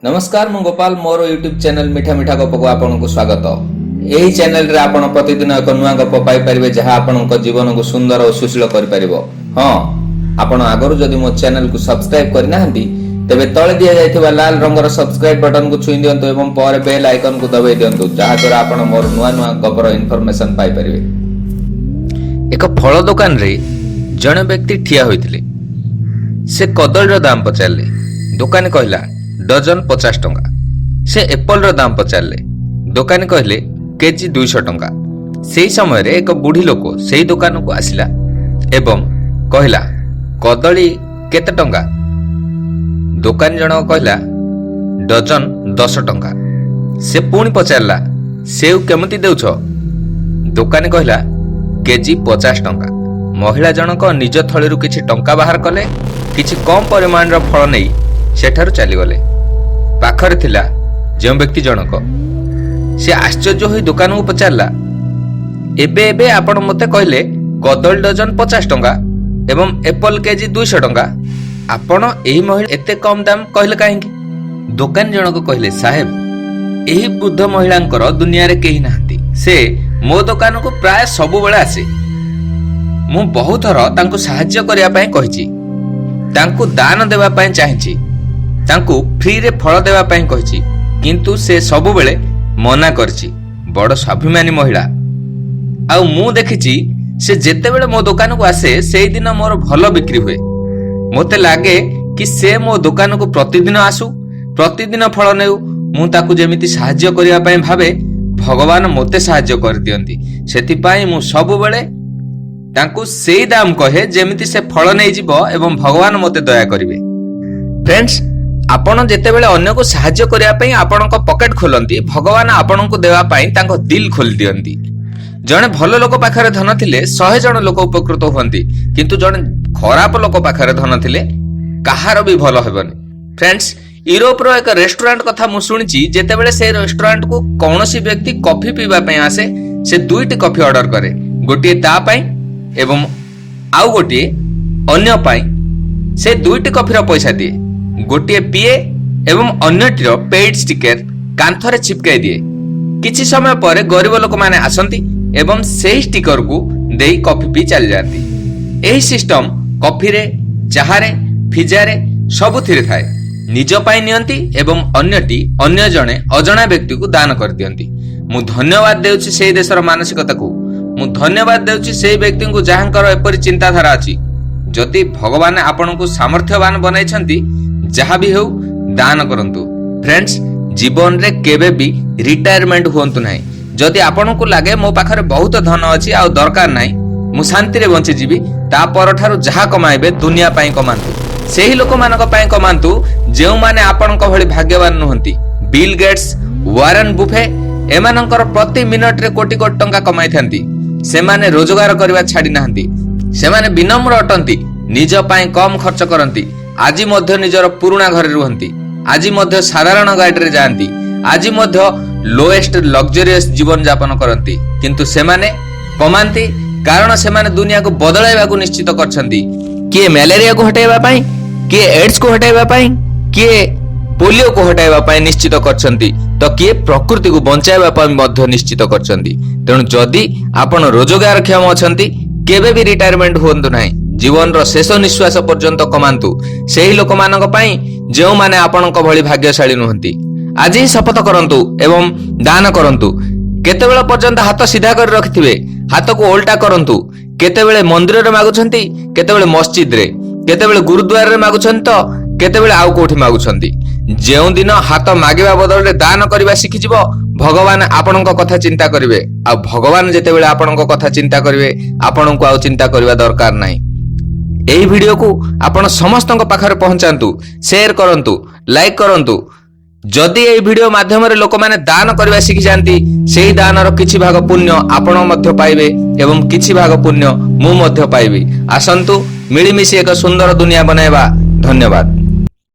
नमस्कार मु गोपाल मोर YouTube channel मीठा मीठा गप को आपन को स्वागत। यही चैनल रे आपन प्रतिदिन एक नुआ गप पाई परिबे जहां आपन को जीवन को सुंदर और सुशील करि परिबो। हां आपन आगरु जदि मो चैनल को सब्सक्राइब करना हंती तबे तळे दिया जायथिबा लाल रंगर सब्सक्राइब बटन को छुई दियंतु एवं पर बेल आइकन को दबाई दियंतु जहां द्वारा आपन मोर नुआ नुआ गपर इन्फॉर्मेशन पाई परिबे। एक फल दुकान रे जने व्यक्ति ठिया होइथिले। से कदली दाम पचारले। दुकानी कहला डजन 50 टंका। से एप्पल दाम पचारले। दुकानी कहले केजी 200 टंका। सेही समय रे एक बुढ़ी लोक सेही दुकान को आसिला एवं कहला कदली केते टंका। दुकानी जन कहला डजन 10 टंका। से पुणी पचारला सेउ केमती देउछ। दुकानी कहला केजी 50 टंका। महिला जनक निज थळीरु किछि टंका बाहर कले किछि कम परिमाण रो फल नै सेठारु चली गले। पाखरे थिला जे व्यक्ति जनक से आश्चर्य होई दुकान को पचारला एबे एबे आपण मते कहले कदली डजन 50 टंका एवं एप्पल केजी 200 टंका। आपण एही महिला एते कम दाम कहले काहेकि। दुकान जनक कहले साहेब एही बुद्ध महिलांकर दुनिया रे केही नाहंती। से मो दुकान को प्राय सब बेले आसे। मु बहुत थर तांको सहाय्य करिया पय कहिछि। तांको दान देवा पय चाहिछि। तांको फ्री रे फल देवा पय कहिछि किंतु से सब बेले मना करछि। बड़ स्वाभिमानी महिला। आ मु देखिछि से जेते बेले मो दुकान को आसे सेही दिन मोर भलो बिक्री हुए। मते लागे कि से मो दुकान को प्रतिदिन आसु प्रतिदिन फल नेउ। मु ताकू जेमिति सहाय्य करिया पय भाबे भगवान मते सहाय्य कर दियंती। सेति पय मु सब बेले तांको सेही दाम कहे जेमिति से फल नै जिवो एवं भगवान मते दया करिवे। फ्रेंड्स आपण जेते बेले अन्य को सहाय्य करिया पय आपण को पॉकेट खोलंती भगवान आपण को देवा पय तांको दिल खोल दियंती। जणे भलो लोक पाखरे धन थिले 100 जण लोक उपकृत होंती किंतु जणे खराब लोक पाखरे धन थिले कहार भी भलो हेबनी। फ्रेंड्स यूरोप रो एक रेस्टोरेंट कथा मु सुनिची। जेते बेले से रेस्टोरेंट को कोनोसी व्यक्ति कॉफी पीबा पय आसे से दुईटी कॉफी ऑर्डर करे। गोटिए ता पय एवं आउ गोटिए अन्य पय। से दुईटी कॉफी रो पैसा दिए। गोटिए पिए एवं अन्यटीर पेड स्टिकर कांथरे चिपकाई दिए। किछि समय पर गरीब लोक माने आसंती एवं सेही स्टिकर को देई कॉफी पी चल जाती। एही सिस्टम कॉफी रे चाहा रे पिज्जा रे सबुथिरे थाए। निज पाई नियंती एवं अन्यटी अन्य जणे अजणा व्यक्ति को दान कर दियंती। मु धन्यवाद देउछि सेही देशर मानसिकता को। मु धन्यवाद देउछि सेही व्यक्ति को जहांकर एपरि चिंताधारा अछि। जदि भगवान आपण को सामर्थ्यवान बनाइछंती जहा भी हो दान करंतु। फ्रेंड्स जीवन रे केबे भी रिटायरमेंट होंतु नाही। जदि आपण को लागे मो पाखरे बहुत धन अछि आ दरकार नाही मु शांति रे बंची जीवी ता पर ठारू जहा कमाइबे दुनिया पई कमांतु। सेही लोक मानक पई कमांतु जेउ माने आपण को भली भाग्यवान नहंती। बिल गेट्स वारेन बुफे एमानंकर प्रति मिनिट रे कोटी कोटी टंका कमाई थांती। से माने रोजगार करबा छाडी नाहंती। से माने विनम्र अटंती। निज पई कम खर्च करंती। आजि मध्य निजर पुराना घर रुहंती। आजि मध्य साधारण गाड़ी रे जांती। आजि मध्य लोएस्ट लग्जरियस जीवन यापन करंती किंतु से माने कमांती कारण से माने दुनिया को बदलाइबा को निश्चित करछंती। के मलेरिया को हटाइबा पई के एड्स को हटाइबा पई के पोलियो को हटाइबा पई निश्चित करछंती तो के प्रकृति को बंचाइबा पई मध्य निश्चित करछंती। तेणु जदि आपण रोजगार क्षम अछंती केबे भी रिटायरमेंट होंतु नाही। जीवन रो शेष निश्वास पर्यंत कमांतु सेही लोक मानक पई जेउ माने आपनक भली भाग्यशाली नहंती। आज ही शपथ करंतु एवं दान करंतु। केतेबेले पर्यंत हाथ सीधा कर रखिथिबे हाथ को उल्टा करंतु। केतेबेले मंदिर रे मागुछंती केतेबेले मस्जिद रे केतेबेले गुरुद्वार रे मागुछंती तो केतेबेले आउ कोठी मागुछंती। जेउ दिन हाथ मागिबा बदल रे दान करबा सिखि जिवो भगवान आपनक कथा चिंता करिवे। आ भगवान जेतेबेले आपनक कथा चिंता करिवे आपनक आउ चिंता करबा दरकार नाही। एही वीडियो को आपण समस्तक पाखरे पहुंचांतु शेयर करंतु लाइक करंतु। जदि एही वीडियो माध्यम रे लोक माने दान करबा सिखि जानती सेही दानर किछि भाग पुण्य आपण मध्य पाइबे एवं किछि भाग पुण्य मु मध्य पाइबे। आसंतु मिलिमिशि एक सुंदर दुनिया बनाइबा। धन्यवाद।